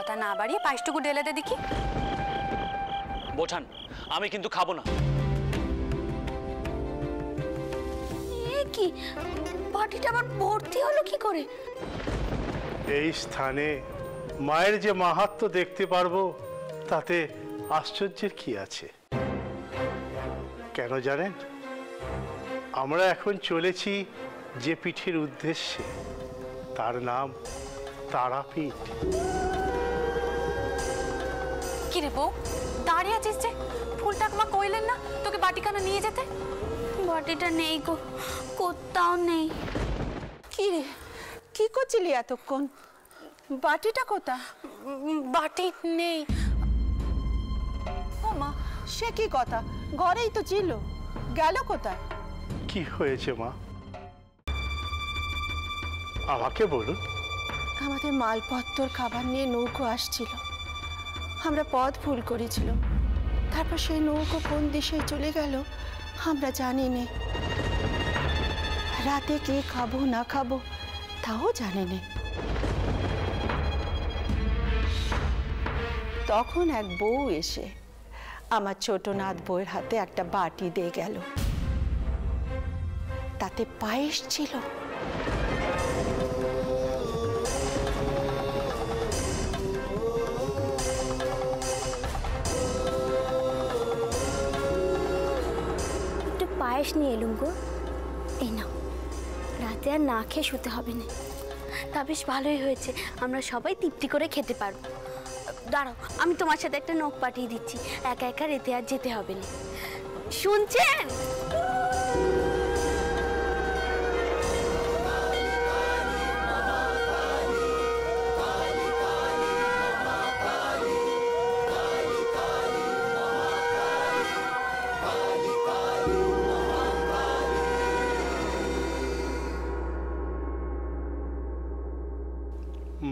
কথা না বাড়িয়ে পায়েসটুকু ঢেলে দে দেখি। বোঠান, আমি কিন্তু খাবো না। কি বাটিটা আবার ভর্তি হলো কি করে? এই স্থানে মায়ের যে মাহাত্ম্য দেখতে পারবো তাতে আশ্চর্যের কি আছে? কেন জানেন, আমরা এখন চলেছি যে পীঠের উদ্দেশ্যে, তার নাম তারাপীঠ। কি রে বউ, দাঁড়িয়ে আছিস যে? ফুলটা মা কইলেন না তোকে বাটিখানা নিয়ে যেতে? বাটিটা নেই গো, কোথাও নেই। কি রে, কি করছিলি এতক্ষণ? বাটিটা কোথা? বাটি নেই। ও মা, সে কি কথা? ঘরেই তো ছিল, গেল কোথায়? কি হয়েছে মা, আমাকে বলুন। আমাদের মালপত্র খাবার নিয়ে নৌকো আসছিল, আমরা পথ ভুল করেছিল, তারপর সেই নৌকো কোন দিশে চলে গেল আমরা জানি না। রাতে কি খাবো না খাবো তাও জানি না। তখন এক বউ এসে আমার ছোট নাত বউয়ের হাতে একটা বাটি দিয়ে গেল, তাতে পায়েস ছিল। পায়েস নিয়ে এলুম গো, এই নাও, রাতে আর না খেয়ে শুতে হবে না। তা বেশ ভালোই হয়েছে, আমরা সবাই তৃপ্তি করে খেতে পারবো। দাঁড়াও, আমি তোমার সাথে একটা নখ পাঠিয়ে দিচ্ছি, একা একা রেতে আর যেতে হবে না, শুনছেন?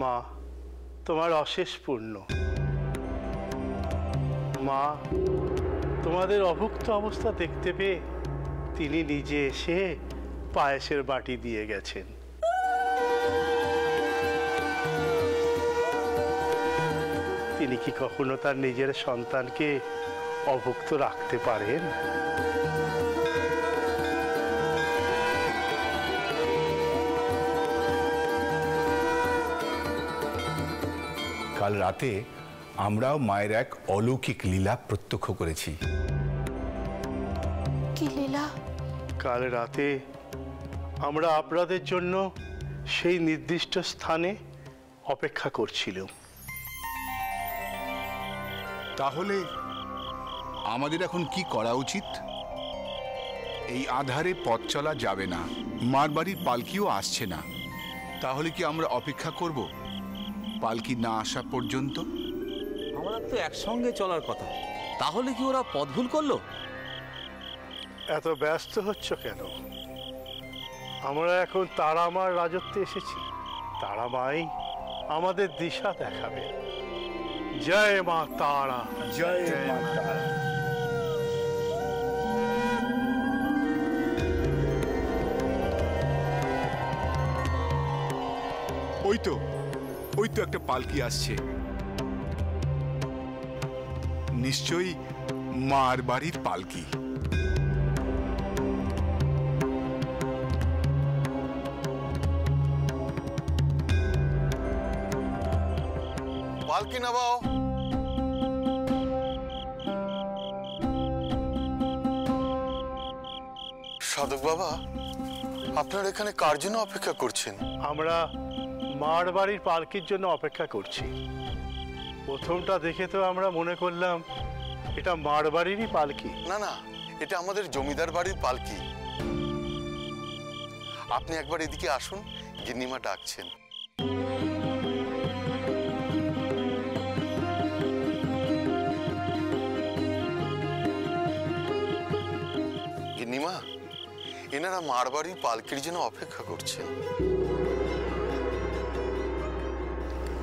মা, তোমার অশেষ পূর্ণ। মা, তোমাদের অভুক্ত অবস্থা দেখতে পেয়ে তিনি নিজে এসে পায়েসের বাটি দিয়ে গেছেন। তিনি কি কখনো তার নিজের সন্তানকে অভুক্ত রাখতে পারেন? কাল রাতে আমরাও মায়ের এক অলৌকিক লীলা প্রত্যক্ষ করেছি। কি লীলা? কাল রাতে আমরা আপনাদের জন্য সেই নির্দিষ্ট স্থানে অপেক্ষা করছিলাম। তাহলে আমাদের এখন কি করা উচিত? এই আধারে পথ চলা যাবে না, মার বাড়ির পালকিও আসছে না, তাহলে কি আমরা অপেক্ষা করব পালকি না আসা পর্যন্ত? আমাদের তো একসঙ্গে চলার কথা, তাহলে কি ওরা পথ ভুল করলো? এত ব্যস্ত হচ্ছ কেন? আমরা এখন তারামার রাজত্বে এসেছি, তারামাই আমাদের দিশা দেখাবে। জয় মা তারা, জয় মা তারা। ওই তো একটা পালকি আসছে, নিশ্চয়ই মার বাড়ির পালকি। পালকি নামাও। সাধক বাবা, আপনারা এখানে কার জন্য অপেক্ষা করছেন? আমরা মার বাড়ির পালকির জন্য অপেক্ষা করছি। প্রথমটা দেখে তো আমরা মনে করলাম এটা মার বাড়িরই পালকি। না না, এটা আমাদের জমিদার বাড়ির পালকি। আপনি একবার এদিকে আসুন, গিন্নিমা ডাকছেন। গিন্নিমা, এনারা মার বাড়ির পালকির জন্য অপেক্ষা করছেন।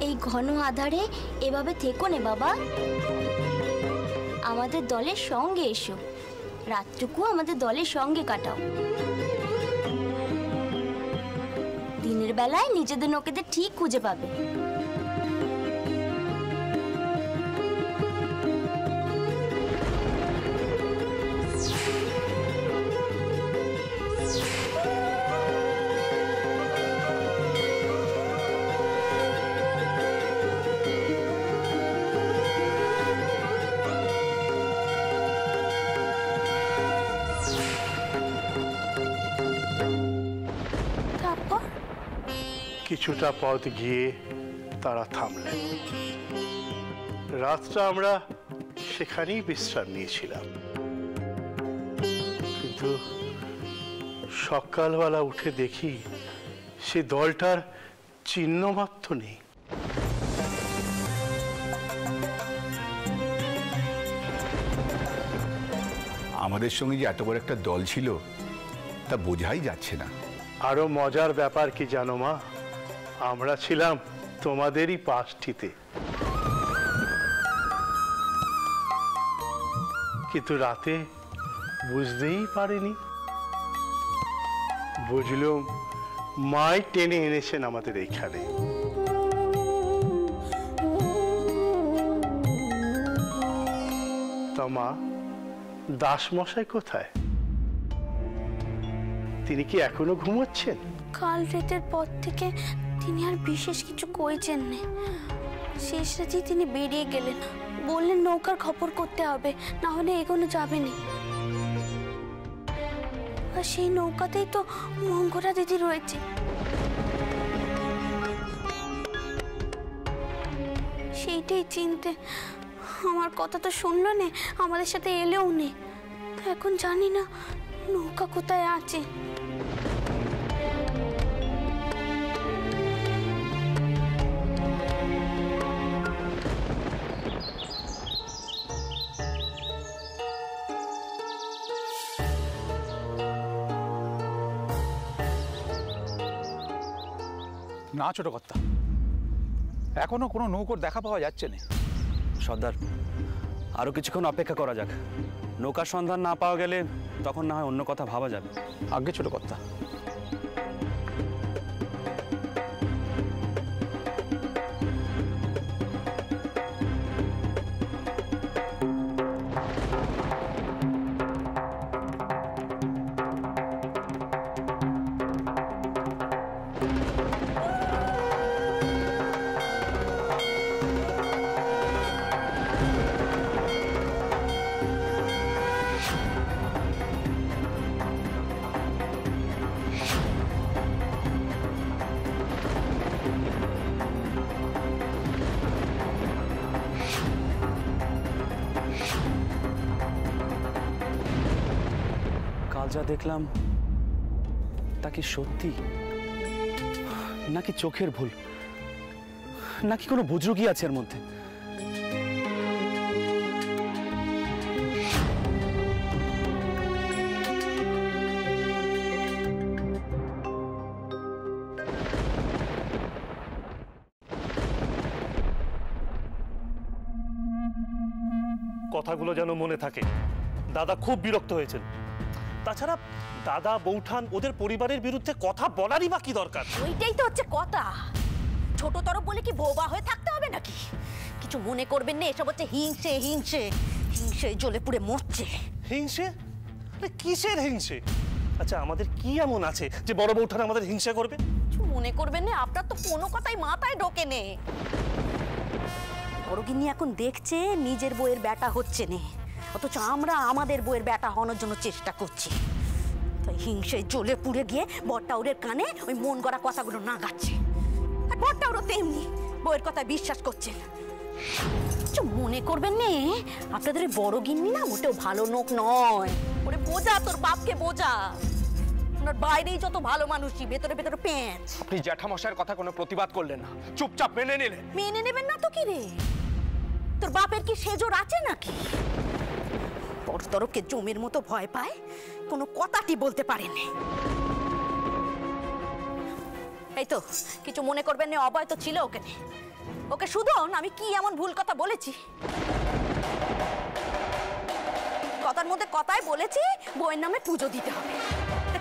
এই ঘন আধারে এভাবে থেকো না বাবা, আমাদের দলের সঙ্গে এসো, রাতটুকু আমাদের দলের সঙ্গে কাটাও। দিনের বেলায় নিজেদের লোকেদের ঠিক খুঁজে পাবে। কিছুটা পথ গিয়ে তারা থামলেন। রাতটা আমরা সেখানেই বিশ্রাম নিয়েছিলাম, কিন্তু সকালবেলা উঠে দেখি সে দলটার চিহ্ন মাত্র নেই। আমাদের সঙ্গে যে এত বড় একটা দল ছিল তা বোঝাই যাচ্ছে না। আরো মজার ব্যাপার কি জানো মা, আমরা ছিলাম তোমাদেরই পাশটিতে, কিন্তু রাতে বুঝতেই পারিনি। বুঝলুম মাই টেনে এনেছেন আমাদের এইখানে। তা মা, দাসমশাই কোথায়? তিনি কি এখনো ঘুমোচ্ছেন? কাল রাতের পর থেকে তিনি আর বিশেষ কিছু কইছেন না। শেষ রাতেই তিনি বেরিয়ে গেলেন, বললেন নৌকার খবর করতে হবে, না হলে এগোনো যাবে না। আর সেই নৌকাতেই তো মঙ্গরা দিদি রয়েছে। সেইটাই চিনতে আমার কথা তো শুনলো না, আমাদের সাথে এলেও নেই। এখন জানি না নৌকা কোথায় আছে। না ছোট কর্তা, এখনো কোনো নৌকোর দেখা পাওয়া যাচ্ছে না। সর্দার, আরো কিছুক্ষণ অপেক্ষা করা যাক। নৌকার সন্ধান না পাওয়া গেলে তখন না হয় অন্য কথা ভাবা যাবে। আগে ছোট কর্তা। কাল যা দেখলাম তা কি সত্যি, নাকি চোখের ভুল, নাকি কোনো বুজরুগি আছে এর মধ্যে? কথাগুলো যেন মনে থাকে। দাদা খুব বিরক্ত হয়েছেন। তাছাড়া দাদা, বৌঠান, ওদের পরিবারের বিরুদ্ধে কথা বলারই বা কি দরকার? ওইটাই তো হচ্ছে কথা। ছোট তরফ বলে কি বোবা হয়ে থাকতে হবে নাকি? কিছু মনে করবেন না, এসব হচ্ছে হিংসে। হিংসে হিংসে জ্বলে পুড়ে মরছে। হিংসে? কিসের হিংসে? আচ্ছা, আমাদের কি এমন আছে যে বড় বৌঠান আমাদের হিংসা করবে? কিছু মনে করবেন না, আপনার তো কোনো কথাই মাথায় ঢোকে নে। বড়গিন্নি এখন দেখছে নিজের বইয়ের ব্যাটা হচ্ছে না, অথচ আমরা আমাদের বইয়ের ব্যাটা হওয়ার জন্য চেষ্টা করছি। তাই হিংসে জ্বলে পুড়ে গিয়ে বড়টাউরের কানে ওই মন গড়া কথাগুলো না গাচ্ছে। আর বড়টাউরও তেমনি বইয়ের কথায় বিশ্বাস করছেন। কিছু মনে করবেন নে, আপনাদের ওই বড়গিন্নি না মোটেও ভালো লোক নয়। ওরে বোঝা, তোর বাপকে বোঝা। ওনার বাইরেই যত ভালো মানুষই, ভেতরে ভেতরে পেঁচ। আপনি জ্যাঠামশাইয়ের কথা কোনো প্রতিবাদ করলেন না, চুপচাপ মেনে নিলেন। মেনে নেবেন না তো কি রে? তোর বাপের কি সেজোর আছে নাকি? বড় তরফকে জমের মতো ভয় পায়, কোনো কথাটি বলতে পারেনি। এই তো কিছু মনে করবেন না, অভয় তো ছিল ওকে। ওকে শুধন, আমি কি এমন ভুল কথা বলেছি? কথার মধ্যে কথাই বলেছি বইয়ের নামে পুজো দিতে হবে।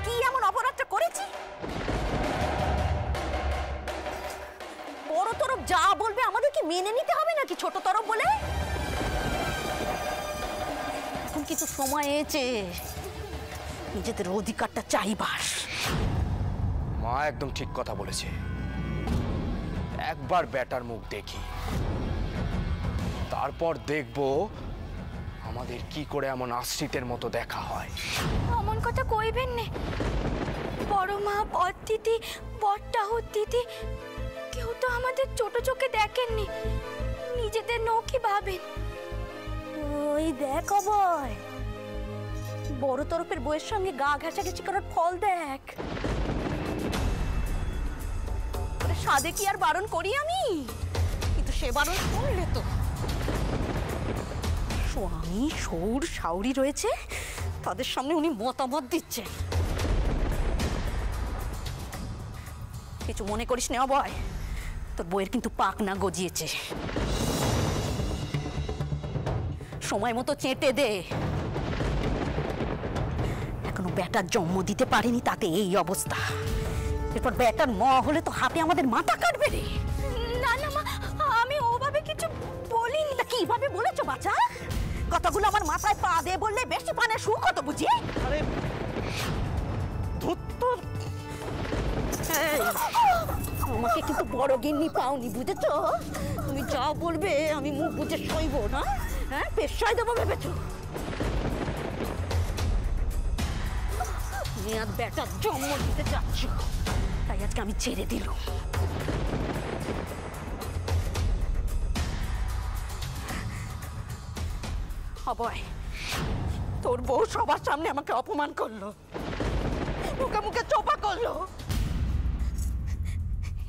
কি এমন অপরাধটা করেছি? বড় তরফ যা বলবে আমাদের কি মেনে নিতে হবে নাকি ছোট তরফ বলে? এখন কিছু সময় এসেছে নিজেদের অধিকারটা চাইবার। মা একদম ঠিক কথা বলেছে। একবার ব্যাটার মুখ দেখি, তারপর দেখব আমাদের কি করে এমন আশ্রিতের মতো দেখা হয়। অমন কথা কইবেন না। বড় বড় মা, বড়দিদি, বড়টাহুর দিদি কেউ তো আমাদের ছোট চোখে দেখেননি, নিজেদের নৌকি ভাবেন। ওই দেখ অভয়, বড় তরফের বইয়ের সঙ্গে গা ঘেঁষাঘেঁষি করার ফল দেখ। সাদে কি আর বারণ করি আমি? কিন্তু সে বারণ করলে তো স্বামী সৌর শাউরি রয়েছে, তাদের সামনে উনি মতামত দিচ্ছে। কিছু মনে করিস না অভয়, তোর বইয়ের কিন্তু পাক না গজিয়েছে, সময় মতো চেটে দে। এখনো বেটার জন্ম দিতে পারেনি, তাতে এই অবস্থা। এরপর বেটার মা হলে তো হাতে আমাদের মাথা কাটবে রে। না না মা, আমি ওভাবে কিছু বলিনি। তা কিভাবে বলেছো বাচ্চা? কথাগুলো আমার মাথায় পা দিয়ে বললে বেশি পানে সুখ হতো বুঝি। আরে আমাকে কিন্তু বড় গিন্নি পাওনি, বুঝেছো? তুমি যা বলবে আমি মুখ বুঝে সইব না। হ্যাঁ, পেশায় দেবো ভেবেছো? মেয়াদ বেটার জন্ম দিতে যাচ্ছ, তাই আজকে আমি ছেড়ে দিলাম। অভয়, তোর বউ সবার সামনে আমাকে অপমান করলো, মুখে মুখে চোপা করলো।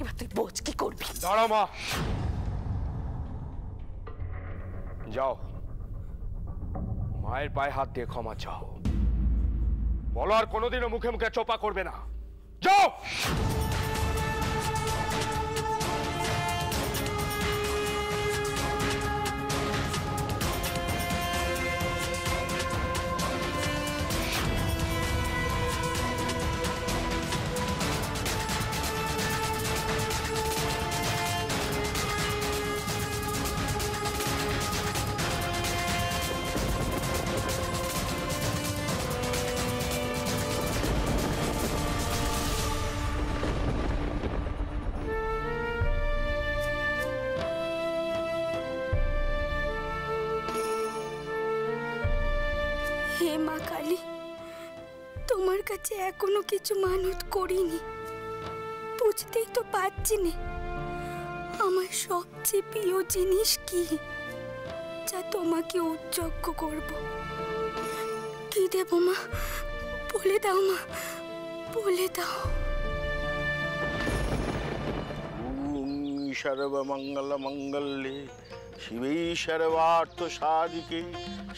এবার তুই বোঝ কি করবি। দাঁড়াও মা, যাও মায়ের পায়ে হাত দিয়ে ক্ষমা চাও, বলো আর কোনোদিনও মুখে মুখে চোপা করবে না। যাও। হে মা কালী, তোমার কাছে এখনো কিছু মানত করিনি, বুঝতেই তো পারছি না আমার সবচেয়ে প্রিয় জিনিস কি, যা তোমাকে উৎসর্গ করব। কি দেব মা? বলে দাও মা, বলে দাও। সর্বমঙ্গল মঙ্গলে শিবে সর্বার্থ সাধিকে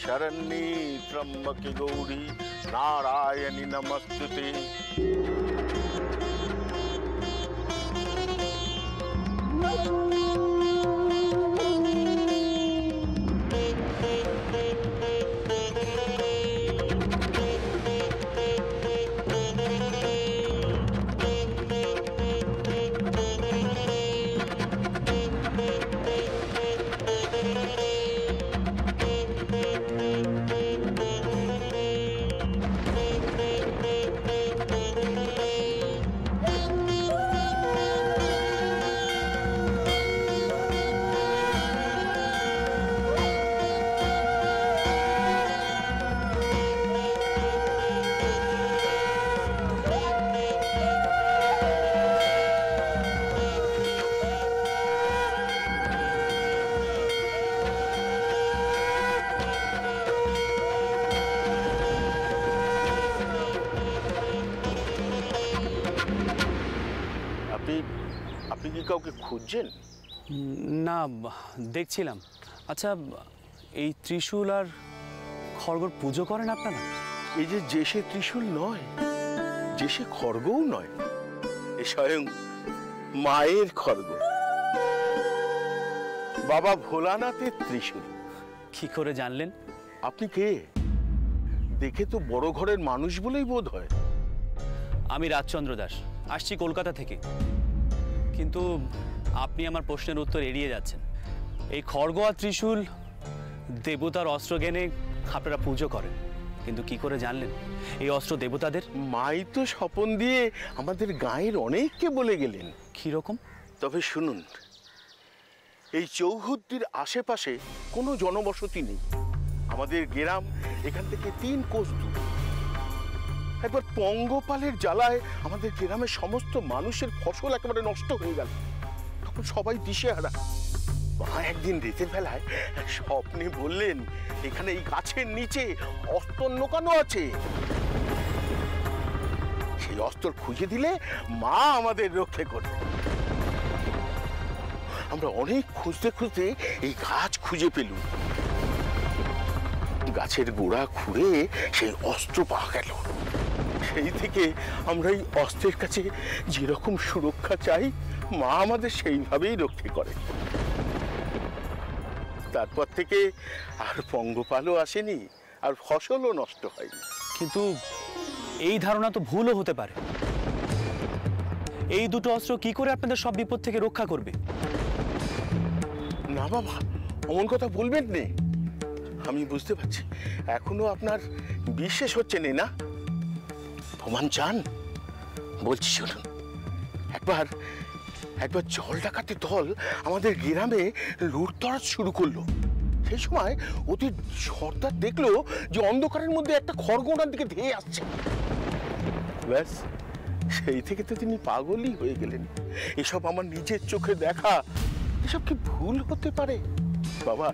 শরণ্যে ত্র্যম্বকে গৌরী নারায়ণী নমস্তুতে। আপনি কি কাউকে খুঁজছেন? না, দেখছিলাম। আচ্ছা, এই ত্রিশূল আর খড়গর পুজো করেন আপনারা? এই যে সে ত্রিশূল নয়, যে সে খড়গও নয়, এ স্বয়ং মায়ের খড়গ, বাবা ভোলানাথের ত্রিশূল। কি করে জানলেন? আপনি কে? দেখে তো বড় ঘরের মানুষ বলেই বোধ হয়। আমি রাজচন্দ্র দাস, আসছি কলকাতা থেকে। কিন্তু আপনি আমার প্রশ্নের উত্তর এড়িয়ে যাচ্ছেন। এই খড়গ আর ত্রিশূল দেবতার অস্ত্র জ্ঞানে আপনারা পুজো করেন, কিন্তু কি করে জানলেন এই অস্ত্র দেবতাদের? মাই তো স্বপন দিয়ে আমাদের গাঁয়ের অনেককে বলে গেলেন। কি রকম? তবে শুনুন, এই চৌহদ্দির আশেপাশে কোনো জনবসতি নেই। আমাদের গ্রাম এখান থেকে 3 কোষ দূর। একবার পঙ্গপালের জ্বালায় আমাদের গ্রামের সমস্ত মানুষের ফসল একেবারে নষ্ট হয়ে গেল। তখন সবাই দিশেহারা। মা একদিন রাতের বেলায় স্বপ্নে বললেন, এখানে এই গাছের নিচে অস্তর লুকানো আছে, সেই অস্তর খুঁজে দিলে মা আমাদের রক্ষে করবে। আমরা অনেক খুঁজতে খুঁজতে এই গাছ খুঁজে পেলুম। গাছের গোড়া খুঁড়ে সেই অস্ত্র পাওয়া গেল। সেই থেকে আমরা এই অস্ত্রের কাছে যেরকম সুরক্ষা চাই, মা আমাদের সেইভাবেই রক্ষা করে। তারপর থেকে আর পঙ্গপালও আসেনি, আর ফসলও নষ্ট হয়নি। কিন্তু এই ধারণা তো ভুলও হতে পারে। এই দুটো অস্ত্র কি করে আপনাদের সব বিপদ থেকে রক্ষা করবে? না বাবা, অমন কথা বলবেন নে। আমি বুঝতে পারছি এখনো আপনার বিশ্বাস হচ্ছে না। প্রমাণ চান? বলছি শুনুন। একবার জল ডাকাতের দল আমাদের গ্রামে লুটতরাজ শুরু করলো। সেই সময় ওদের সর্দার দেখলো যে অন্ধকারের মধ্যে একটা খড়গ ওনার দিকে ধেয়ে আসছে। ব্যাস, সেই থেকে তো তিনি পাগলই হয়ে গেলেন। এসব আমার নিজের চোখে দেখা। এসব কি ভুল হতে পারে? বাবা,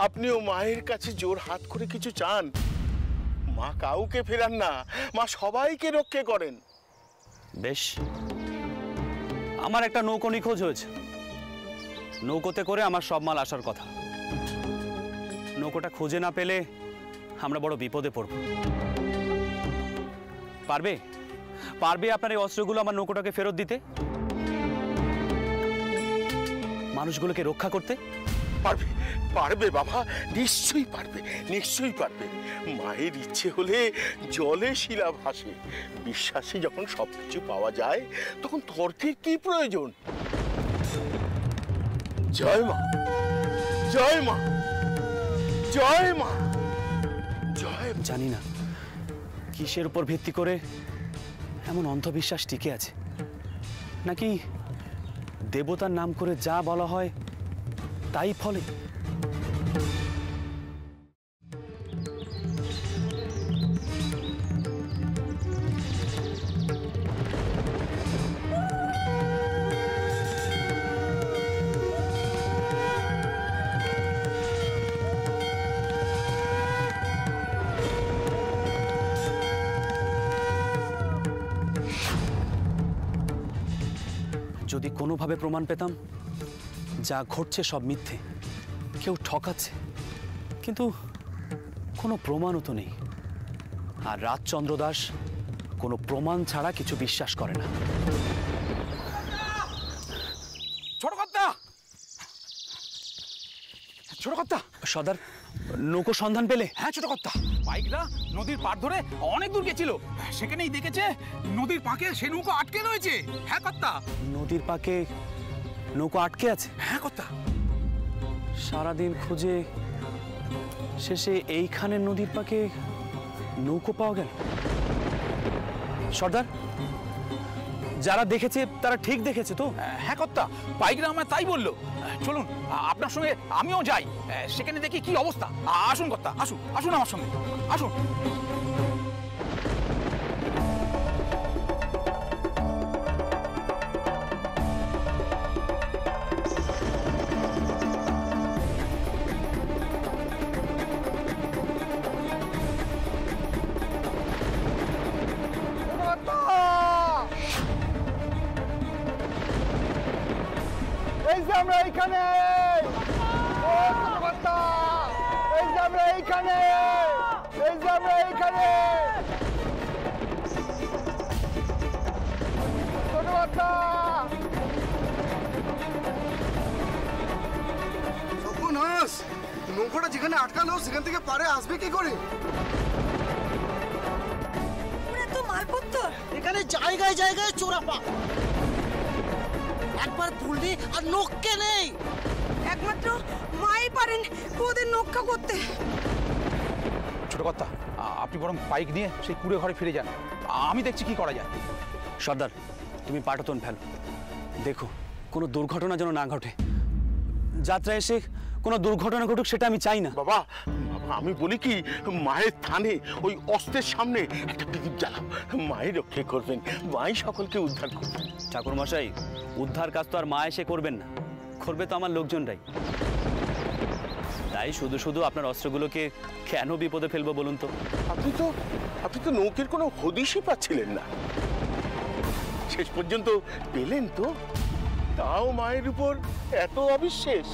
আপনিও মায়ের কাছে জোর হাত করে কিছু চান। মা কাউকে ফেরান না, মা সবাইকে রক্ষা করেন। বেশ, আমার একটা নৌকো নিখোঁজ হয়েছে। নৌকোতে করে আমার সব মাল আসার কথা। নৌকোটা খুঁজে না পেলে আমরা বড় বিপদে পড়ব। পারবে আপনার এই অস্ত্রগুলো আমার নৌকোটাকে ফেরত দিতে, মানুষগুলোকে রক্ষা করতে? পারবে বাবা, নিশ্চয়ই পারবে। মায়ের ইচ্ছে হলে জলে শিলা ভাসে। বিশ্বাসী যখন সবকিছু পাওয়া যায়, তখন তর্কের কি প্রয়োজন? জয় মা, জয় মা, জয় মা, জয়। জানি না কিসের উপর ভিত্তি করে এমন অন্ধবিশ্বাস টিকে আছে, নাকি দেবতার নাম করে যা বলা হয় তাই ফলে। যদি কোনোভাবে প্রমাণ পেতাম যা ঘটছে সব মিথ্যে, কেউ ঠকাচ্ছে, কিন্তু কোনো প্রমাণও তো নেই। আর রাজচন্দ্র দাস কোনো প্রমাণ ছাড়া কিছু বিশ্বাস করে না। ছোট কর্তা, সর্দার, নৌকো সন্ধান পেলে? হ্যাঁ ছোট কর্তা, পাইকরা নদীর পাড় ধরে অনেক দূর গেছিল। সেখানেই দেখেছে নদীর পাকে সে নৌকো আটকে রয়েছে। হ্যাঁ কর্তা। নদীর পাকে নৌকো আটকে আছে? হ্যাঁ কর্তা। সারাদিন খুঁজে শেষে এইখানের নদীর পাকে নৌকো পাওয়া গেল। সর্দার, যারা দেখেছে তারা ঠিক দেখেছে তো? হ্যাঁ কর্তা, পাইকরা আমায় তাই বললো। চলুন আপনার সঙ্গে আমিও যাই, সেখানে দেখি কি অবস্থা। আসুন কর্তা, আসুন আমার সঙ্গে, আসুন। এই যে আমরা এইখানে, এই যে আমরা এইখানে, এই যে আমরা এইখানে। ছোট বাচ্চা, সর্বনাশ! নৌকাটা যেখানে আটকালো সেখান থেকে পারে আসবে কি করে? তো মালপত্র এখানে জায়গায় জায়গায় চোরাপা। একবার তুললি আর নক্কে নেই। একমাত্র মাই পারেন ওদের রক্ষা করতে। ছোট কর্তা, আপনি বরং পাইক নিয়ে সেই কুড়ে ঘরে ফিরে যান, আমি দেখছি কি করা যায়। সর্দার, তুমি পাটাতন ফেলো, দেখো কোনো দুর্ঘটনা যেন না ঘটে। যাত্রা এসে কোনো দুর্ঘটনা ঘটুক, সেটা আমি চাই না। বাবা আমি বলি কি, মায়ের থানে ওই অস্ত্রের সামনে একটা প্রদীপ জ্বালাও, মায়ের রক্ষে করবেন, মাই সকলকে উদ্ধার করবেন। ঠাকুরমশাই, উদ্ধার কাজ তো আর মা এসে করবেন না, করবে তো আমার লোকজনরাই। তাই শুধু শুধু আপনার অস্ত্রগুলোকে কেন বিপদে ফেলবো বলুন তো? আপনি তো নৌকের কোনো হদিশই পাচ্ছিলেন না, শেষ পর্যন্ত পেলেন তো, তাও মায়ের উপর এত অবিশ্বাস।